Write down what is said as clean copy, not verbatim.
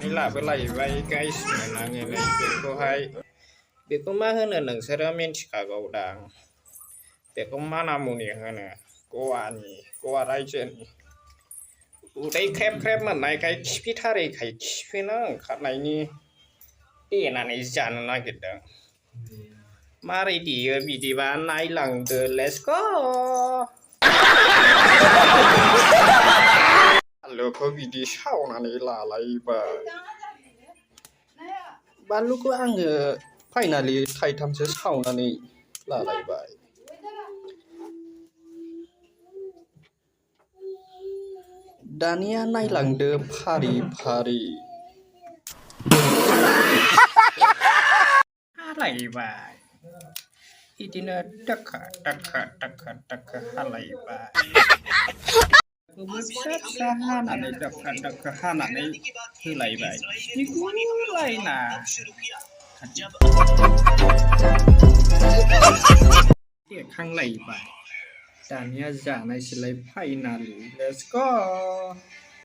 Ila belai guys menangin beko hai beko mah heuna neung seramen Chicago dang beko mana muni heuna goa ni goa raijin uday krep mana kai khipithare kai khipina khatnaini denani jan nagidang mari dia bidiba nailangde let's go Halo ko bidi saunani lalai ba Baluku angge finally thai thamse saunani lalai ba Dania nailangde phari Halai ba Idina dakha halai ba Kumusat sahanane dakha hanane hulai ba Iku lai na Dia khang lai ba Dania janai silai finally let's go